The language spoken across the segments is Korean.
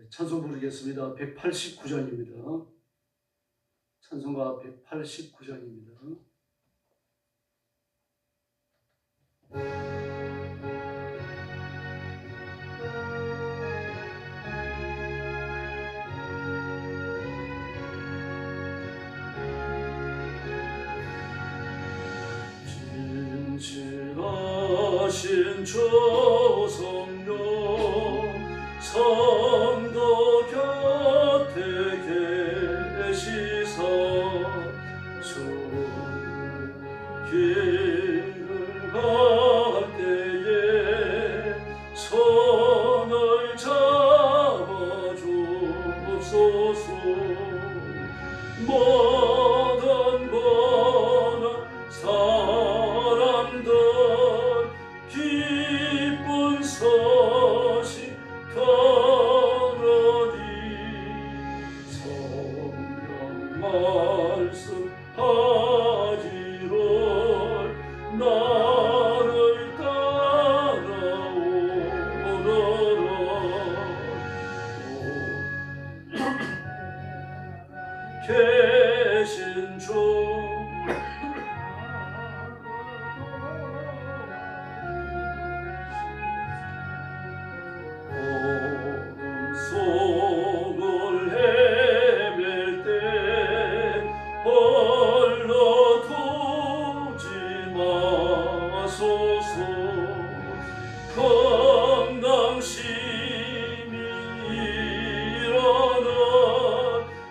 찬송 부르겠습니다. 189장입니다. 찬송가 189장입니다. 진실하신 조성령 성도 곁에 계시사 길을 갈 때에 손을 잡아주옵소서. 모든 고난 사람들 기쁜 소식 전하니 성령 말씀하기를 나를 따라오너라. 계신 주 속을 헤맬 때 홀로 두지 마소서. 건강심이 일어나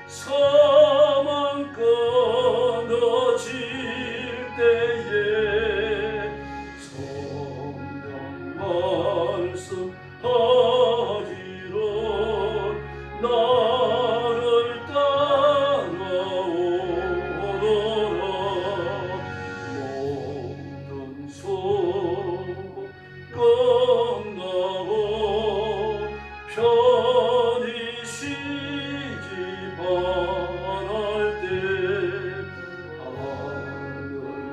사망 끊어질 때에 성령 말씀하기를 나를 따라오너라. 모든 수고 끝나고 편히 쉬기 바랄 때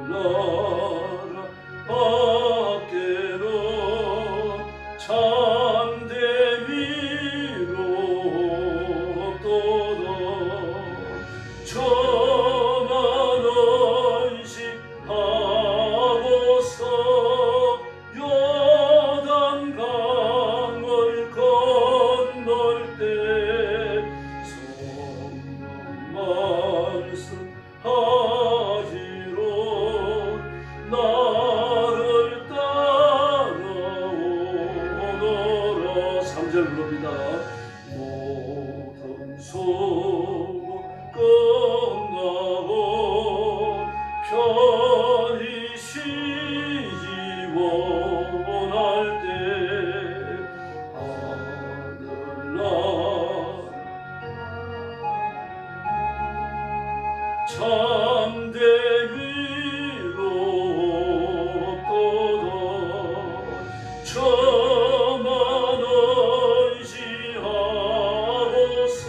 하늘나라 밖에는 참된 위로도다. 저만 의식하고서 요단강을 건널 때 성령 말씀하기를 나를 따라오너라. 3절 부릅니다. 모든 수고 끝나고 편히 쉬기 원할 때 하늘나라 참된 위로도다. 저만 의지하고서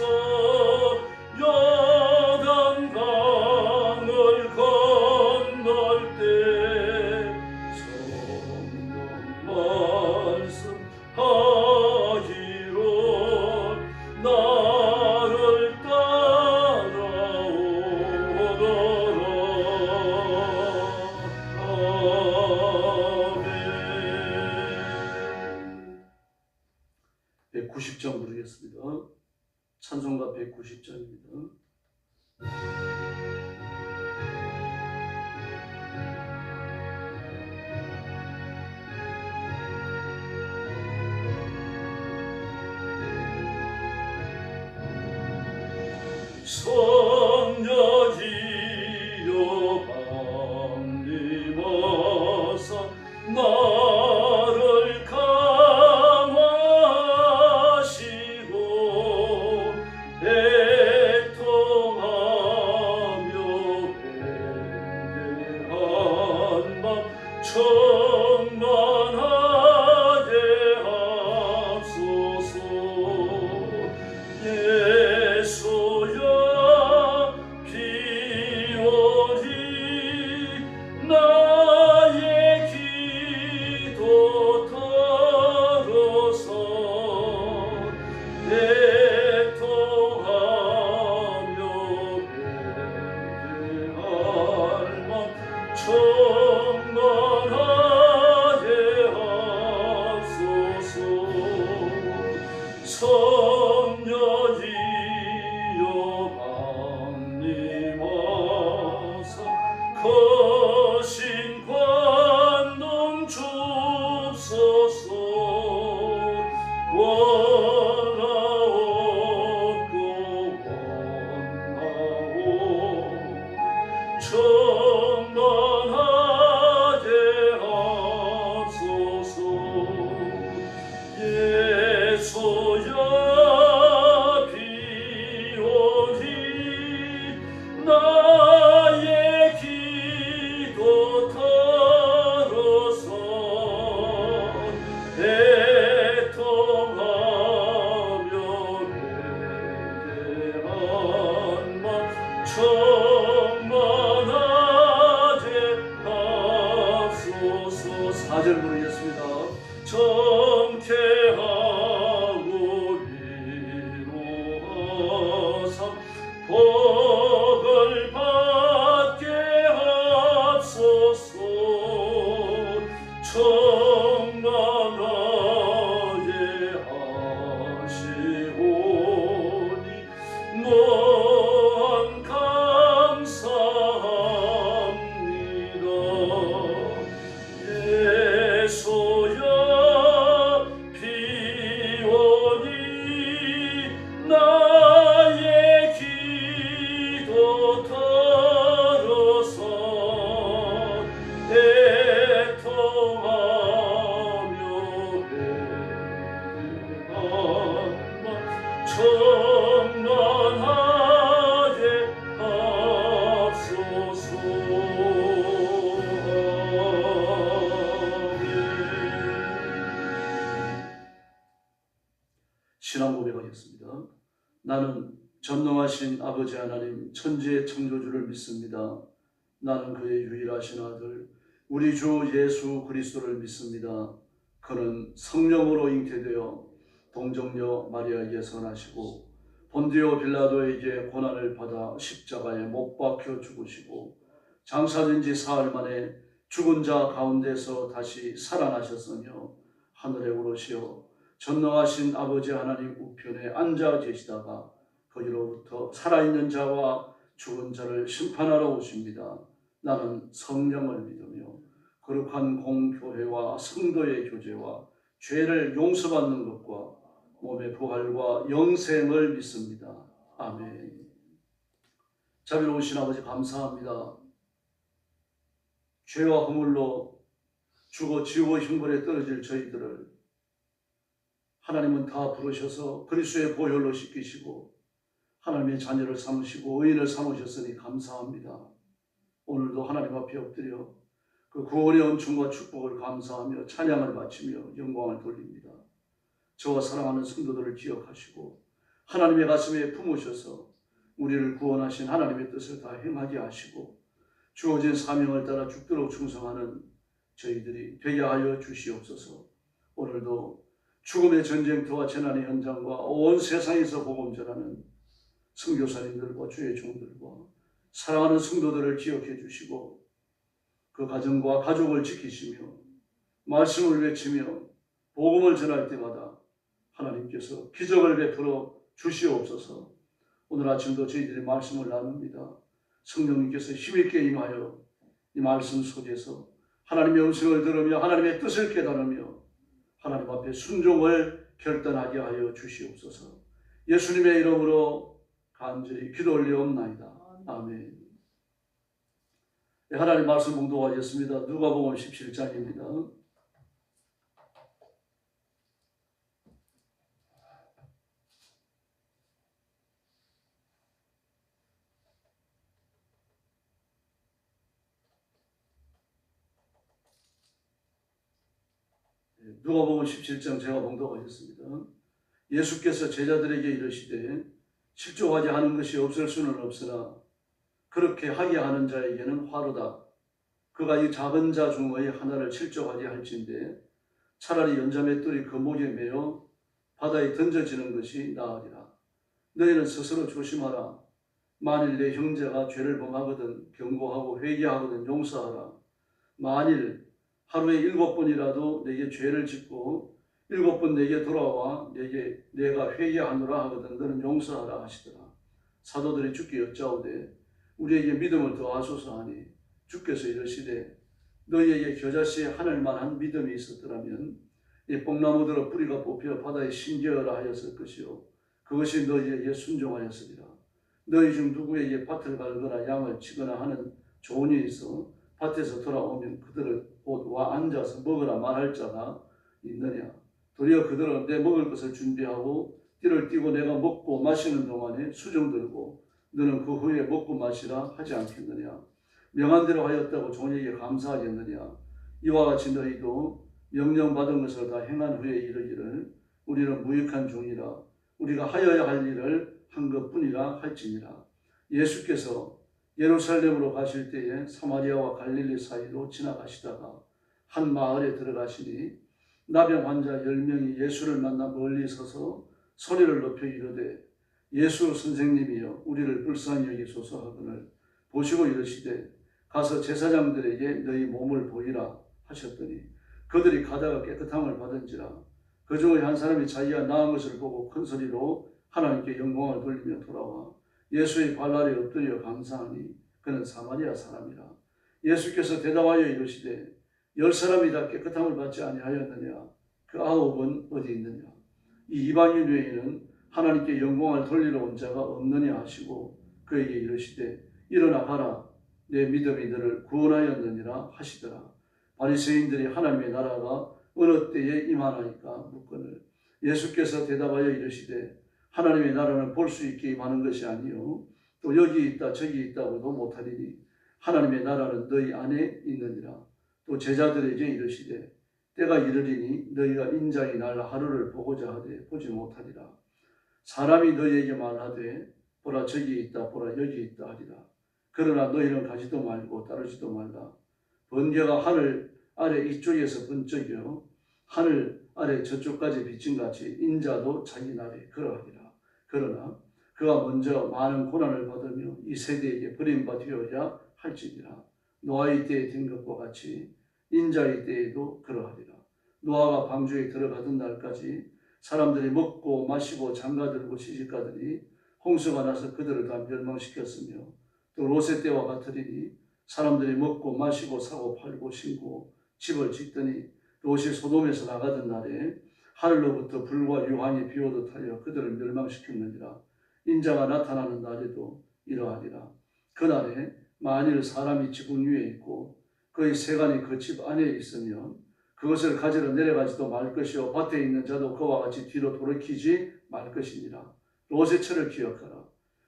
요단강을 건널 때 성령 말씀하기를 나를 따라오너라. 아멘. 190장 부르겠습니다. 찬송가 190장입니다. 성령이여 강림하사 나를 감화하시고 애통하며 회개한 맘 충만하게 하소서. 예수여 나의 기도 들어서 애통하며 회개한 마 충만하게 하소서. 4절 부르겠습니다. 정케하고 위로하사 복을 받게 하소서. 충만하게 하시오니 무한 감사합니다. 예수여 비오니 나의 기도 들어서 애통하며 회개하마 충만하게 하소서. 신앙 고백하겠습니다. 나는 전능하신 아버지 하나님 천지의 창조주를 믿습니다. 나는 그의 유일하신 아들 우리 주 예수 그리스도를 믿습니다. 그는 성령으로 잉태되어 동정녀 마리아에게 선하시고 본디오 빌라도에게 고난을 받아 십자가에 못 박혀 죽으시고 장사된 지 사흘 만에 죽은 자 가운데서 다시 살아나셨으며 하늘에 오르시어 전능하신 아버지 하나님 우편에 앉아 계시다가 거기로부터 살아있는 자와 죽은 자를 심판하러 오십니다. 나는 성령을 믿으며 거룩한 공교회와 성도의 교제와 죄를 용서받는 것과 몸의 부활과 영생을 믿습니다. 아멘. 자비로우신 아버지 감사합니다. 죄와 허물로 죽어 지옥의 형벌에 떨어질 저희들을 하나님은 다 부르셔서 그리스도의 보혈로 씻기시고 하나님의 자녀를 삼으시고 의인을 삼으셨으니 감사합니다. 오늘도 하나님 앞에 엎드려 그 구원의 은총과 축복을 감사하며 찬양을 바치며 영광을 돌립니다. 저와 사랑하는 성도들을 기억하시고 하나님의 가슴에 품으셔서 우리를 구원하신 하나님의 뜻을 다 행하게 하시고 주어진 사명을 따라 죽도록 충성하는 저희들이 되게 하여 주시옵소서. 오늘도 죽음의 전쟁터와 재난의 현장과 온 세상에서 복음 전하는 선교사님들과 주의 종들과 사랑하는 성도들을 기억해 주시고 그 가정과 가족을 지키시며 말씀을 외치며 복음을 전할 때마다 하나님께서 기적을 베풀어 주시옵소서. 오늘 아침도 저희들이 말씀을 나눕니다. 성령님께서 힘있게 임하여 이 말씀 속에서 하나님의 음성을 들으며 하나님의 뜻을 깨달으며 하나님 앞에 순종을 결단하게 하여 주시옵소서. 예수님의 이름으로 간절히 기도 올리옵나이다. 아멘. 네, 하나님 말씀 봉독하겠습니다. 누가복음 17장입니다. 누가복음 17장 제가 봉독하겠습니다. 예수께서 제자들에게 이르시되 실족하게 하는 것이 없을 수는 없으나 그렇게 하게 하는 자에게는 화로다. 그가 이 작은 자 중의 하나를 실족하게 할진대 차라리 연자의 뜰이 그 목에 매어 바다에 던져지는 것이 나으리라. 너희는 스스로 조심하라. 만일 내 형제가 죄를 범하거든 경고하고 회개하거든 용서하라. 만일 하루에 7번이라도 내게 죄를 짓고 7번 내게 돌아와 내가 회개하노라 하거든 너는 용서하라 하시더라. 사도들이 주께 여짜오되 우리에게 믿음을 더하소서 하니 주께서 이르시되 너희에게 겨자씨에 하늘만한 믿음이 있었더라면 이 뽕나무들의 뿌리가 뽑혀 바다에 심겨라 하였을 것이요 그것이 너희에게 순종하였으리라. 너희 중 누구에게 밭을 갈거나 양을 치거나 하는 좋은 일이 있어 밭에서 돌아오면 그들을 곧 와 앉아서 먹으라 말할 자가 있느냐. 도리어 그들은 내 먹을 것을 준비하고 띠를 띠고 내가 먹고 마시는 동안에 수종 들고 너는 그 후에 먹고 마시라 하지 않겠느냐? 명한 대로 하였다고 종에게 감사하겠느냐? 이와 같이 너희도 명령받은 것을 다 행한 후에 이르기를 우리는 무익한 종이라 우리가 하여야 할 일을 한 것뿐이라 할지니라. 예수께서 예루살렘으로 가실 때에 사마리아와 갈릴리 사이로 지나가시다가 한 마을에 들어가시니 나병 환자 10명이 예수를 만나 멀리 서서 소리를 높여 이르되 예수 선생님이여 우리를 불쌍히 여기소서 하거늘 보시고 이르시되 가서 제사장들에게 너희 몸을 보이라 하셨더니 그들이 가다가 깨끗함을 받은지라. 그 중에 한 사람이 자기가 나은 것을 보고 큰 소리로 하나님께 영광을 돌리며 돌아와 예수의 발 아래 엎드려 감사하니 그는 사마리아 사람이라. 예수께서 대답하여 이르시되 10사람이 다 깨끗함을 받지 아니하였느냐? 그 9은 어디 있느냐? 이 이방인 외에는 하나님께 영광을 돌리러 온 자가 없느냐 하시고 그에게 이르시되 일어나 가라 내 믿음이 너를 구원하였느니라 하시더라. 바리새인들이 하나님의 나라가 어느 때에 임하나이까 묻거늘 예수께서 대답하여 이르시되 하나님의 나라는 볼 수 있게 임하는 것이 아니요 또 여기 있다 저기 있다고도 못하리니 하나님의 나라는 너희 안에 있느니라. 또 제자들에게 이르시되 때가 이르리니 너희가 인자의 날 하루를 보고자 하되 보지 못하리라. 사람이 너희에게 말하되 보라 저기 있다 보라 여기 있다 하리라. 그러나 너희는 가지도 말고 따르지도 말라. 번개가 하늘 아래 이쪽에서 번쩍여 하늘 아래 저쪽까지 비친 같이 인자도 자기 날에 그러하리라. 그러나 그가 먼저 많은 고난을 받으며 이 세대에게 버림받으어야 할지니라. 노아의 때에 된 것과 같이 인자의 때에도 그러하리라. 노아가 방주에 들어가던 날까지 사람들이 먹고 마시고 장가들고 시집가더니 홍수가 나서 그들을 다 멸망시켰으며 또 롯의 때와 같으리니 사람들이 먹고 마시고 사고 팔고 신고 집을 짓더니 롯이 소돔에서 나가던 날에 하늘로부터 불과 유황이 비오듯 하여 그들을 멸망시켰느니라. 인자가 나타나는 날에도 이러하리라. 그날에 만일 사람이 지붕 위에 있고 그의 세간이 그 집 안에 있으면 그것을 가지러 내려가지도 말 것이요 밭에 있는 자도 그와 같이 뒤로 돌이키지 말 것이니라. 롯의 철을 기억하라.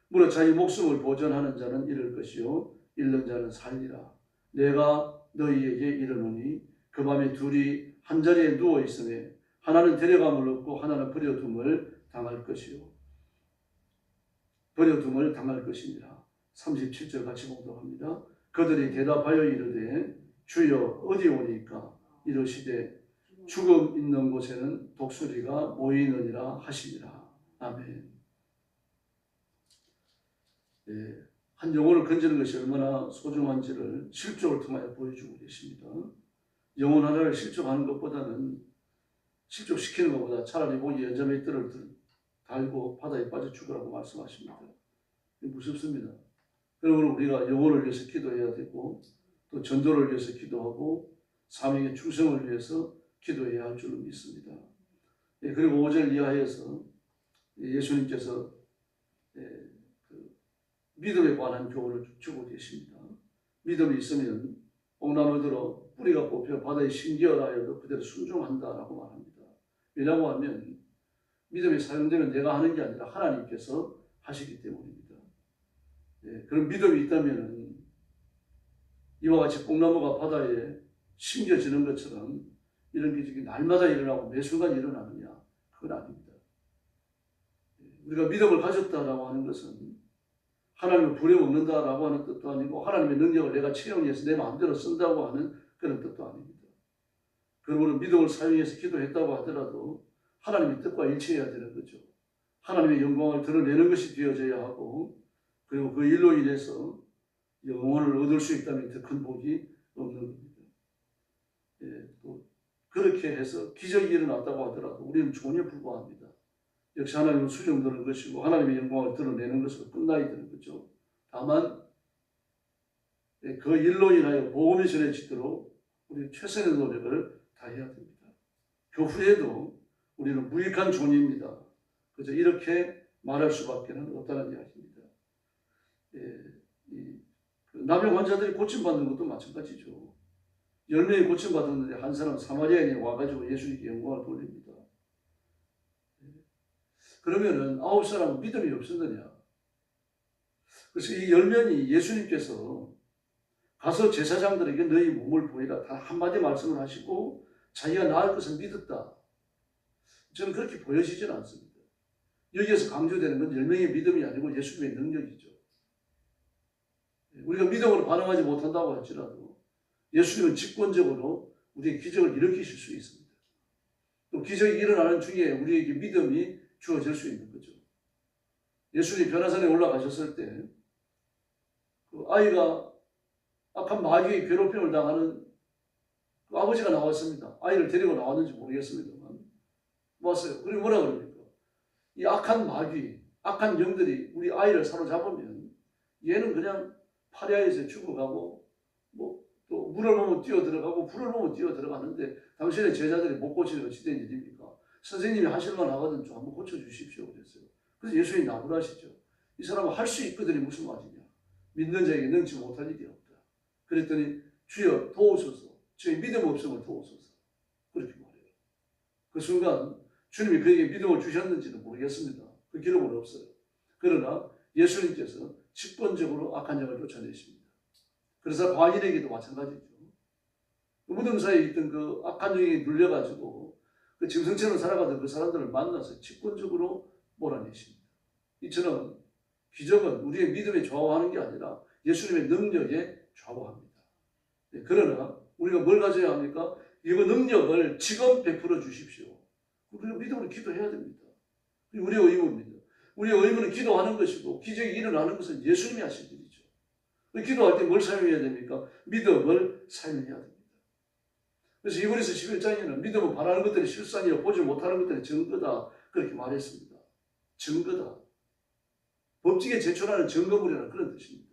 무릇 자기 목숨을 보존하는 자는 잃을 것이요 잃는 자는 살리라. 내가 너희에게 이르노니 그 밤에 둘이 한자리에 누워 있으매 하나는 데려감을 얻고 하나는 버려둠을 당할 것이요 버려둠을 당할 것이니라. 37절 같이 봉독합니다. 그들이 대답하여 이르되 주여 어디 오니까? 이르시되 죽음 있는 곳에는 독수리가 모이느니라 하시니라. 아멘. 네, 한 영혼을 건지는 것이 얼마나 소중한지를 실족을 통하여 보여주고 계십니다. 영혼 하나를 실족하는 것보다는 실족시키는 것보다 차라리 목이 연자매 뜰을 달고 바다에 빠져 죽으라고 말씀하십니다. 무섭습니다. 그러므로 우리가 영혼을 위해서 기도해야 되고 또 전도를 위해서 기도하고 사명의 충성을 위해서 기도해야 할 줄로 믿습니다. 그리고 5절 이하에서 예수님께서 믿음에 관한 교훈을 주고 계십니다. 믿음이 있으면 뽕나무 들어 뿌리가 뽑혀 바다에 심기어라 해도 그대로 순종한다라고 말합니다. 왜냐고 하면 믿음이 사용되면 내가 하는 게 아니라 하나님께서 하시기 때문입니다. 그런 믿음이 있다면 이와 같이 뽕나무가 바다에 심겨지는 것처럼 이런 게 날마다 일어나고 매 순간 일어나느냐? 그건 아닙니다. 우리가 믿음을 가졌다라고 하는 것은 하나님을 부려먹는다라고 하는 뜻도 아니고 하나님의 능력을 내가 채용해서 내 마음대로 쓴다고 하는 그런 뜻도 아닙니다. 그러므로 믿음을 사용해서 기도했다고 하더라도 하나님의 뜻과 일치해야 되는 거죠. 하나님의 영광을 드러내는 것이 되어져야 하고 그리고 그 일로 인해서 영혼을 얻을 수 있다면 더 큰 복이 없는 겁니다. 또 그렇게 해서 기적이 일어났다고 하더라도 우리는 종에 불과합니다. 역시 하나님은 수정되는 것이고 하나님의 영광을 드러내는 것으로 끝나야 되는 거죠. 다만 그 일로 인하여 복음이 전해지도록 우리 최선의 노력을 다해야 됩니다. 그 후에도 우리는 무익한 종입니다. 그저 이렇게 말할 수밖에 없다는 이야기입니다. 나병 환자들이 고침받는 것도 마찬가지죠. 10명이 고침받았는데 한 사람 사마리아인이 와가지고 예수님께 영광을 돌립니다. 그러면은 9사람은 믿음이 없었느냐? 그래서 이 열면이 예수님께서 가서 제사장들에게 너희 몸을 보이라 단 한마디 말씀을 하시고 자기가 나을 것을 믿었다. 저는 그렇게 보여지지는 않습니다. 여기에서 강조되는 건 10명의 믿음이 아니고 예수님의 능력이죠. 우리가 믿음으로 반응하지 못한다고 할지라도 예수님은 직권적으로 우리의 기적을 일으키실 수 있습니다. 또 기적이 일어나는 중에 우리에게 믿음이 주어질 수 있는 거죠. 예수님이 변화산에 올라가셨을 때 그 아이가 악한 마귀의 괴롭힘을 당하는 그 아버지가 나왔습니다. 아이를 데리고 나왔는지 모르겠습니다만 왔어요. 그리고 뭐라 그럽니까? 이 악한 마귀, 악한 영들이 우리 아이를 사로잡으면 얘는 그냥 파리아에서 죽어가고 또 물을 보면 뛰어들어가고 불을 보면 뛰어들어가는데 당신의 제자들이 못 고치는 어찌 된 일입니까? 선생님이 하실만 하거든 좀 한번 고쳐주십시오 그랬어요. 그래서 예수님이 나무라시죠. 이 사람은 할 수 있거든이 무슨 말이냐. 믿는 자에게 능치 못할 일이 없다. 그랬더니 주여 도우소서. 저희 믿음 없음을 도우소서. 그렇게 말해요. 그 순간 주님이 그에게 믿음을 주셨는지는 모르겠습니다. 그 기록은 없어요. 그러나 예수님께서 직권적으로 악한 영을 쫓아내십니다. 그래서 과인에게도 마찬가지죠. 그 무덤 사이에 있던 그 악한 영이 눌려가지고 그 짐승처럼 살아가던 그 사람들을 만나서 직권적으로 몰아내십니다. 이처럼 기적은 우리의 믿음에 좌우하는 게 아니라 예수님의 능력에 좌우합니다. 그러나 우리가 뭘 가져야 합니까? 이거 능력을 지금 베풀어 주십시오. 우리가 믿음으로 기도해야 됩니다. 우리의 의무입니다. 우리의 의무는 기도하는 것이고 기적이 일어나는 것은 예수님이 하신 일이죠. 기도할 때 뭘 사용해야 됩니까? 믿음을 사용해야 됩니다. 그래서 히브리서 11장에는 믿음은 바라는 것들이 실상이요 보지 못하는 것들이 증거다 그렇게 말했습니다. 증거다. 법칙에 제출하는 증거물이라는 그런 뜻입니다.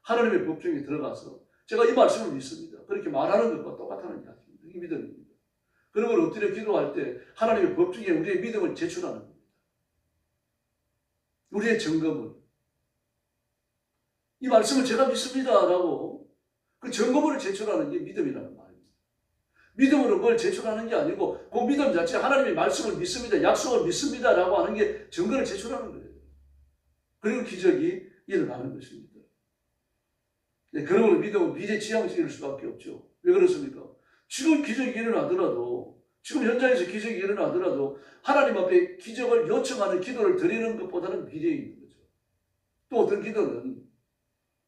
하나님의 법정에 들어가서 제가 이 말씀을 믿습니다. 그렇게 말하는 것과 똑같다는 이야기입니다. 이게 믿음입니다. 그런 걸 엎드려 기도할 때 하나님의 법정에 우리의 믿음을 제출하는 겁니다. 우리의 증거물. 이 말씀을 제가 믿습니다라고 그 증거물을 제출하는 게 믿음이라는 말입니다. 믿음으로 뭘 제출하는 게 아니고 그 믿음 자체 하나님의 말씀을 믿습니다. 약속을 믿습니다라고 하는 게 증거를 제출하는 거예요. 그리고 기적이 일어나는 것입니다. 네, 그러므로 믿음은 미래지향적일 수밖에 없죠. 왜 그렇습니까? 지금 기적이 일어나더라도 지금 현장에서 기적이 일어나더라도 하나님 앞에 기적을 요청하는 기도를 드리는 것보다는 미래에 있는 거죠. 또 어떤 기도는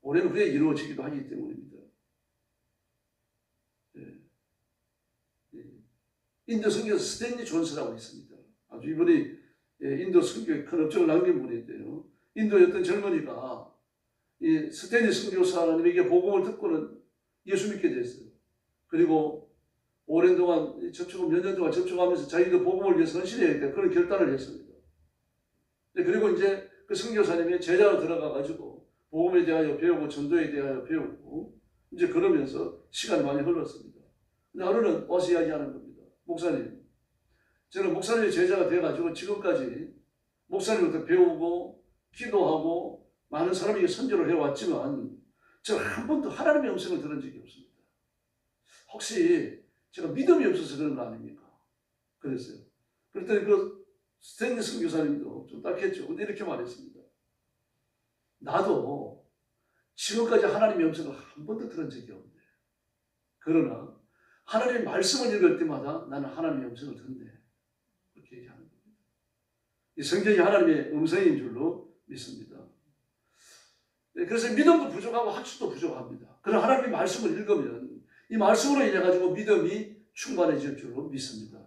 올해는 후에 이루어지기도 하기 때문입니다. 네. 네. 인도 선교사 스탠리 존스라고 있습니다. 아주 이분이 인도 선교에 큰 업적을 남긴 분인데요. 인도의 어떤 젊은이가 이 스탠리 선교사님에게 복음을 듣고는 예수 믿게 됐어요. 그리고 오랜 동안 몇 년 동안 접촉하면서 자기도 복음을 위해서 헌신해야겠다 그런 결단을 했습니다. 그리고 이제 그 선교사님이 제자로 들어가가지고 복음에 대하여 배우고 전도에 대하여 배우고 이제 그러면서 시간이 많이 흘렀습니다. 근데 하루는 와서 이야기하는 겁니다. 목사님, 저는 목사님의 제자가 돼가지고 지금까지 목사님부터 배우고 기도하고 많은 사람에게 선교를 해왔지만 저는 한 번도 하나님의 음성을 들은 적이 없습니다. 혹시 제가 믿음이 없어서 그런 거 아닙니까? 그랬어요. 그랬더니 그 스탠리 선교사님도 좀 딱했죠. 근데 이렇게 말했습니다. 나도 지금까지 하나님의 음성을 한 번도 들은 적이 없는데 그러나 하나님의 말씀을 읽을 때마다 나는 하나님의 음성을 듣네. 그렇게 얘기하는 겁니다. 이 성경이 하나님의 음성인 줄로 믿습니다. 그래서 믿음도 부족하고 학습도 부족합니다. 그러나 하나님의 말씀을 읽으면 이 말씀으로 인해 가지고 믿음이 충만해질 줄로 믿습니다.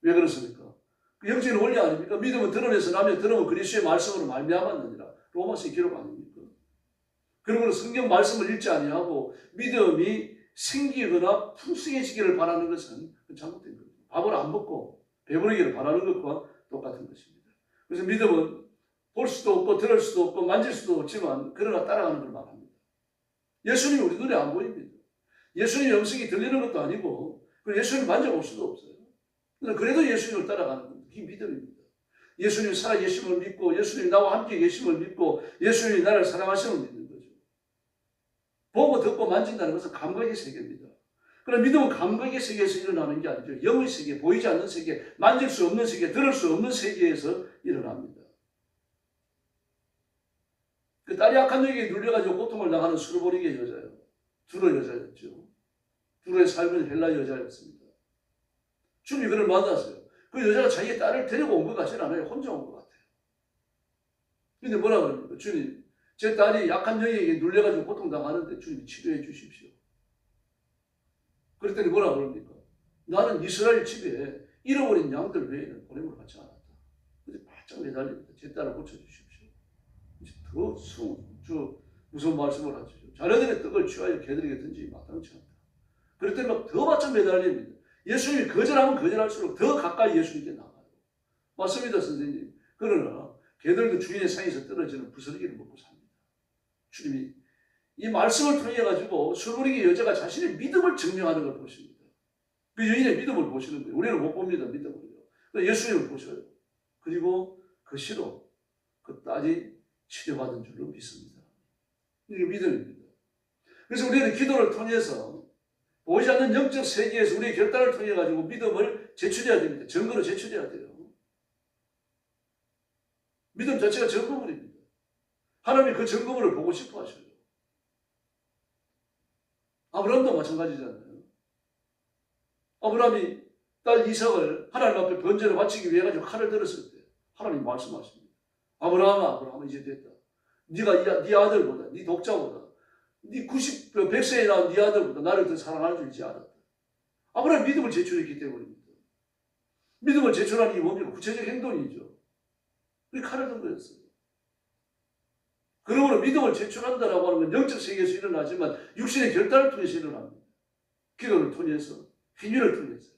왜 그렇습니까? 그 영적인 원리 아닙니까? 믿음은 드러내서 나면 들으면 그리스도의 말씀으로 말미암았느니라. 로마서의 기록 아닙니까? 그러므로 성경 말씀을 읽지 아니하고 믿음이 생기거나 풍성해지기를 바라는 것은 잘못된 겁니다. 밥을 안 먹고 배부르기를 바라는 것과 똑같은 것입니다. 그래서 믿음은 볼 수도 없고 들을 수도 없고 만질 수도 없지만 그러나 따라가는 걸 말합니다. 예수님이 우리 눈에 안 보입니다. 예수님의 음성이 들리는 것도 아니고 예수님 만져볼 수도 없어요. 그래도 예수님을 따라가는 겁니다. 이게 믿음입니다. 예수님이 살아계심을 믿고 예수님이 나와 함께 계심을 믿고 예수님이 나를 사랑하심을 믿는 거죠. 보고 듣고 만진다는 것은 감각의 세계입니다. 그러나 믿음은 감각의 세계에서 일어나는 게 아니죠. 영의 세계, 보이지 않는 세계, 만질 수 없는 세계, 들을 수 없는 세계에서 일어납니다. 그 딸이 악한 약한 영에 눌려가지고 고통을 당하는 수르보니게 여자예요. 두로 여자였죠. 두로의 삶은 헬라 여자였습니다. 주님이 그를 만났어요. 그 여자가 자기의 딸을 데리고 온 것 같지는 않아요. 혼자 온 것 같아요. 근데 뭐라 그럽니까? 주님, 제 딸이 약한 영에게 눌려가지고 고통당하는데 주님이 치료해 주십시오. 그랬더니 뭐라 그럽니까? 나는 이스라엘 집에 잃어버린 양들 외에는 보냄을 받지 않았다. 근데 바짝 매달립니다. 제 딸을 고쳐주십시오. 이제 더 무서운 말씀을 하죠. 자녀들의 떡을 취하여 개들에게 던지기 마땅치 않다. 그랬더니 막 더 바짝 매달립니다. 예수님이 거절하면 거절할수록 더 가까이 예수님께 나가요. 맞습니다, 선생님. 그러나 개들도 주인의 상에서 떨어지는 부스러기를 먹고 삽니다. 주님이 이 말씀을 통해 가지고 수르보니게 여자가 자신의 믿음을 증명하는 걸 보십니다. 그 여인의 믿음을 보시는 거예요. 우리는 못 봅니다, 믿음을요. 예수님을 보셔요. 그리고 그 시로 그 딸이 치료받은 줄로 믿습니다. 이게 믿음입니다. 그래서 우리는 기도를 통해서 보이지 않는 영적 세계에서 우리의 결단을 통해 가지고 믿음을 제출해야 됩니다. 증거로 제출해야 돼요. 믿음 자체가 증거물입니다. 하나님이 그 증거물을 보고 싶어 하셔요. 아브라함도 마찬가지잖아요. 아브라함이 딸 이삭을 하나님 앞에 번제를 바치기 위해 가지고 칼을 들었을 때 하나님 말씀하십니다. 아브라함아 이제 됐다. 네가 네 아들보다, 네 독자보다, 네 100세에 낳은 네 아들보다 나를 더 사랑하는 줄 이제 알았다. 아브라함이 믿음을 제출했기 때문입니다. 믿음을 제출하는 게 뭡니까? 구체적 행동이죠. 그게 칼을 든 거였어요. 그러므로 믿음을 제출한다라고 하는 건 영적 세계에서 일어나지만 육신의 결단을 통해서 일어납니다. 기도를 통해서, 행위를 통해서,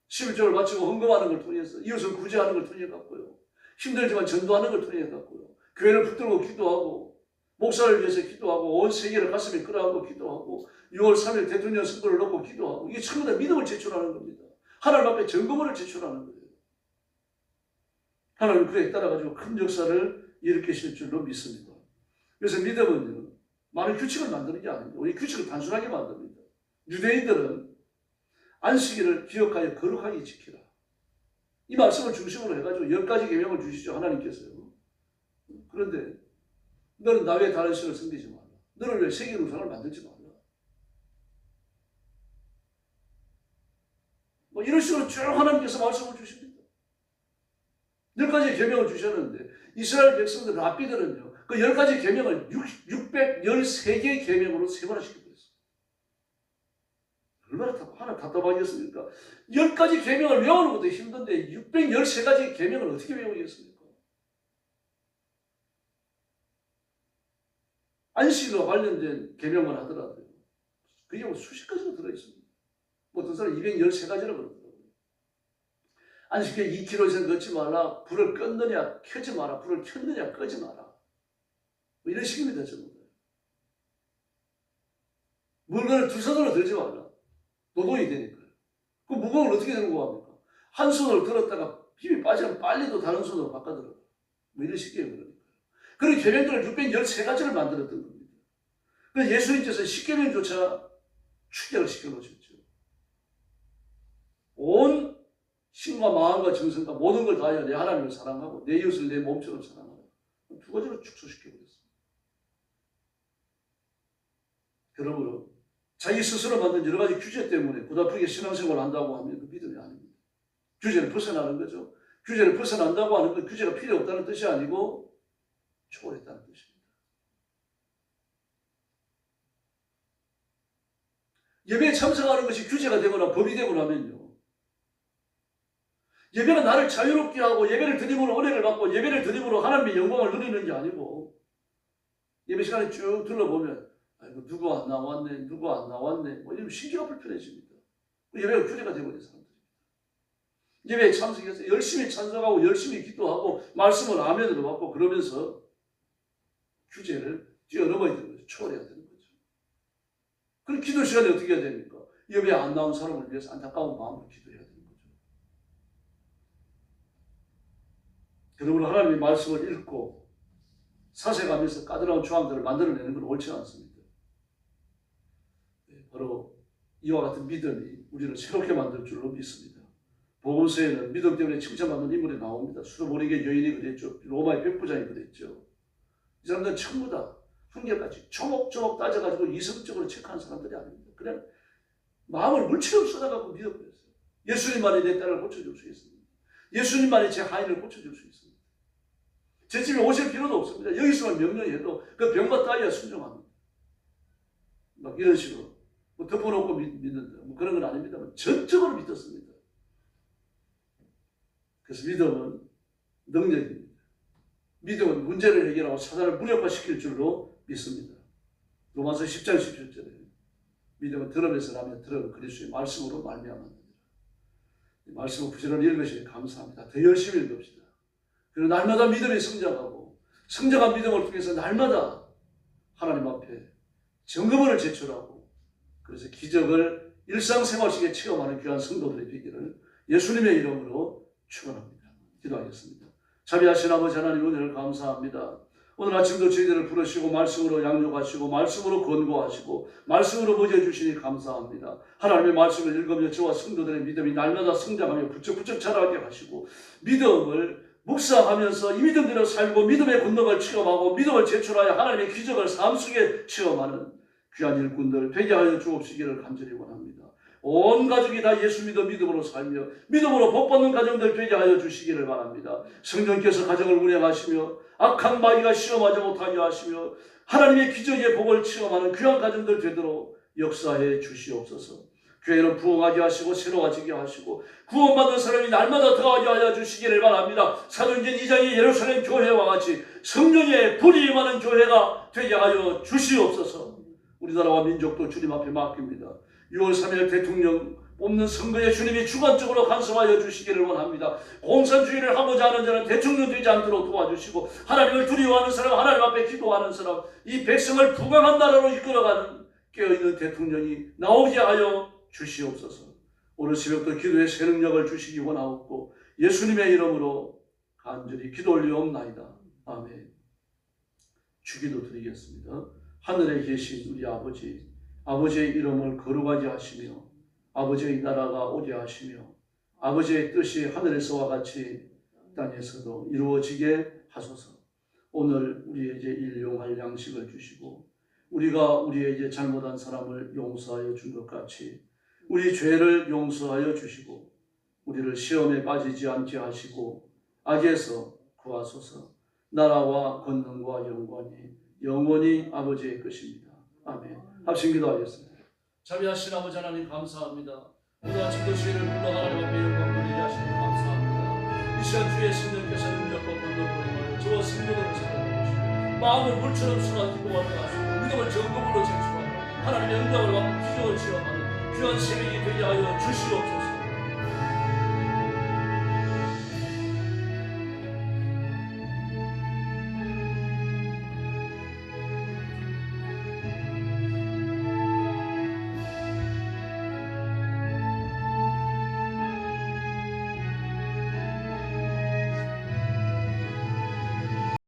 11조를 바치고 헌금하는 걸 통해서, 이웃을 구제하는 걸 통해 갖고요. 힘들지만 전도하는 걸 통해 갖고요. 교회를 붙들고 기도하고, 목사를 위해서 기도하고, 온 세계를 가슴에 끌어안고 기도하고, 6월 3일 대통령 선거를 놓고 기도하고, 이게 전부 다 믿음을 제출하는 겁니다. 하나님 앞에 점검을 제출하는 거예요. 하나님 그에 따라가지고 큰 역사를 일으키실 줄로 믿습니다. 그래서 믿음은요, 많은 규칙을 만드는 게 아닙니다. 우리 규칙을 단순하게 만듭니다. 유대인들은 안식일을 기억하여 거룩하게 지키라. 이 말씀을 중심으로 해가지고 10가지 계명을 주시죠, 하나님께서요. 그런데 너는 나 외에 다른 신을 섬기지 말라. 너를 위해 세계 우상을 만들지 말라. 뭐 이런 식으로 쭉 하나님께서 말씀을 주십니다. 10가지 계명을 주셨는데 이스라엘 백성들 랍비들은요, 그 10가지 계명을 613개의 계명으로 세분화시켜버렸어요. 얼마나 하나 답답하겠습니까? 10가지 계명을 외우는 것도 힘든데 613가지 계명을 어떻게 외우겠습니까? 안식일과 관련된 계명만 하더라도요, 그게 뭐 수십 가지가 들어있습니다. 뭐 어떤 사람 213가지라고 그러더라고요. 안식일 2km 이상 걷지 마라. 불을 껐느냐 켜지 마라. 불을 켰느냐 끄지 마라. 뭐 이런 식입니다. 전부 다. 물건을 두 손으로 들지 말라. 노동이 되니까요. 그 무거운 걸 어떻게 들고 합니까? 한 손으로 들었다가 힘이 빠지면 빨리 또 다른 손으로 바꿔들어요. 뭐 이런 식이에요. 그러니까요. 그런 계명들을 613가지를 만들었던 겁니다. 그래서 예수님께서 10계명조차 축약을 시켜놓으셨죠. 온 신과 마음과 정성과 모든 걸 다하여 내 하나님을 사랑하고 내 이웃을 내 몸처럼 사랑하라. 두 가지로 축소시켜버렸습니다. 그러므로 자기 스스로 만든 여러 가지 규제 때문에 고달프게 신앙생활을 한다고 하면 그 믿음이 아닙니다. 규제를 벗어나는 거죠. 규제를 벗어난다고 하는 건 규제가 필요 없다는 뜻이 아니고 초월했다는 뜻입니다. 예배에 참석하는 것이 규제가 되거나 법이 되고 나면요, 예배가 나를 자유롭게 하고 예배를 드림으로 은혜를 받고 예배를 드림으로 하나님의 영광을 누리는 게 아니고, 예배 시간에 쭉 둘러보면 아이고 누구 안 나왔네, 누구 안 나왔네, 뭐 이러면 신기가 불편해집니다. 예배가 규제가 되어버린 사람들입니다. 예배에 참석해서 열심히 찬송하고 열심히 기도하고 말씀을 아멘으로 받고 그러면서 규제를 뛰어넘어야 되는 거죠. 초월해야 되는 거죠. 그럼 기도 시간에 어떻게 해야 됩니까? 예배에 안 나온 사람을 위해서 안타까운 마음으로 기도해야 됩니다. 그러므로 하나님의 말씀을 읽고 사색하면서 까다로운 조항들을 만들어내는 건 옳지 않습니다. 바로 이와 같은 믿음이 우리를 새롭게 만들 줄로 믿습니다. 복음서에는 믿음 때문에 칭찬받는 인물이 나옵니다. 수르보니게 여인이 그랬죠. 로마의 백부장이 그랬죠. 이 사람들은 전부 다 한결같이 조목조목 따져가지고 이성적으로 체크한 사람들이 아닙니다. 그냥 마음을 물처럼 쏟아갖고 믿어버렸어요. 예수님만이 내 딸을 고쳐줄 수 있습니다. 예수님만이 제 하인을 고쳐줄 수 있습니다. 제 집에 오실 필요도 없습니다. 여기서만 명령해도 그 병과 따위야 순종합니다. 막 이런 식으로 뭐 덮어놓고 믿는다 뭐 그런 건 아닙니다만 전적으로 믿었습니다. 그래서 믿음은 능력입니다. 믿음은 문제를 해결하고 사단을 무력화시킬 줄로 믿습니다. 로마서 10장 17절에 믿음은 들음에서 나면 들음 그리스도의 말씀으로 말미암았느니라. 말씀을 부지런히 읽으시니 감사합니다. 더 열심히 읽읍시다. 그리고 날마다 믿음이 성장하고 성장한 믿음을 통해서 날마다 하나님 앞에 점검을 제출하고 그래서 기적을 일상생활 속에 체험하는 귀한 성도들이 되기를 예수님의 이름으로 축원합니다. 기도하겠습니다. 자비하신 아버지 하나님 은혜를 감사합니다. 오늘 아침도 저희들을 부르시고 말씀으로 양육하시고 말씀으로 권고하시고 말씀으로 보여 주시니 감사합니다. 하나님의 말씀을 읽으며 저와 성도들의 믿음이 날마다 성장하며 부쩍부쩍 자라게 하시고 믿음을 묵상하면서 이 믿음대로 살고 믿음의 권능을 체험하고 믿음을 제출하여 하나님의 기적을 삶 속에 체험하는 귀한 일꾼들 되게 하여 주옵시기를 간절히 원합니다. 온 가족이 다 예수 믿어 믿음으로 살며 믿음으로 복받는 가정들 되게 하여 주시기를 바랍니다. 성령께서 가정을 운행하시며 악한 마귀가 시험하지 못하게 하시며 하나님의 기적의 복을 체험하는 귀한 가정들 되도록 역사해 주시옵소서. 교회는 부흥하게 하시고 새로워지게 하시고 구원받는 사람이 날마다 더하게 하여 주시기를 바랍니다. 사도행전 2장의 예루살렘 교회와 같이 성령의 불이 임하는 교회가 되게 하여 주시옵소서. 우리나라와 민족도 주님 앞에 맡깁니다. 6월 3일 대통령 뽑는 선거에 주님이 주관적으로 간섭하여 주시기를 원합니다. 공산주의를 하고자 하는 자는 대통령 되지 않도록 도와주시고 하나님을 두려워하는 사람, 하나님 앞에 기도하는 사람, 이 백성을 부강한 나라로 이끌어가는 깨어있는 대통령이 나오게 하여 주시옵소서. 오늘 새벽도 기도의 새 능력을 주시기 원하옵고 예수님의 이름으로 간절히 기도 올리옵나이다. 아멘. 주기도 드리겠습니다. 하늘에 계신 우리 아버지, 아버지의 이름을 거룩하게 하시며 아버지의 나라가 오게 하시며 아버지의 뜻이 하늘에서와 같이 땅에서도 이루어지게 하소서. 오늘 우리에게 일용할 양식을 주시고 우리가 우리에게 잘못한 사람을 용서하여 준 것 같이 우리 죄를 용서하여 주시고 우리를 시험에 빠지지 않게 하시고 악에서 구하소서. 나라와 권능과 영광이 영원히 아버지의 것입니다. 아멘. 합심 기도하겠습니다. 자비하신 아버지 하나님 감사합니다. 오늘 아침도 저희를 불러 하나님 앞에 영광 돌리게 하시니 감사합니다. 이 시간 주의 성령께서 능력과 권능을 보내며 저와 성도들을 살려주시고 마음을 물처럼 쏟아지고 하시고 믿음을 정금으로 제출하여 하나님의 응답을 받고 기적을 체험하는 귀한 새벽이 되게 하여 주시옵소서.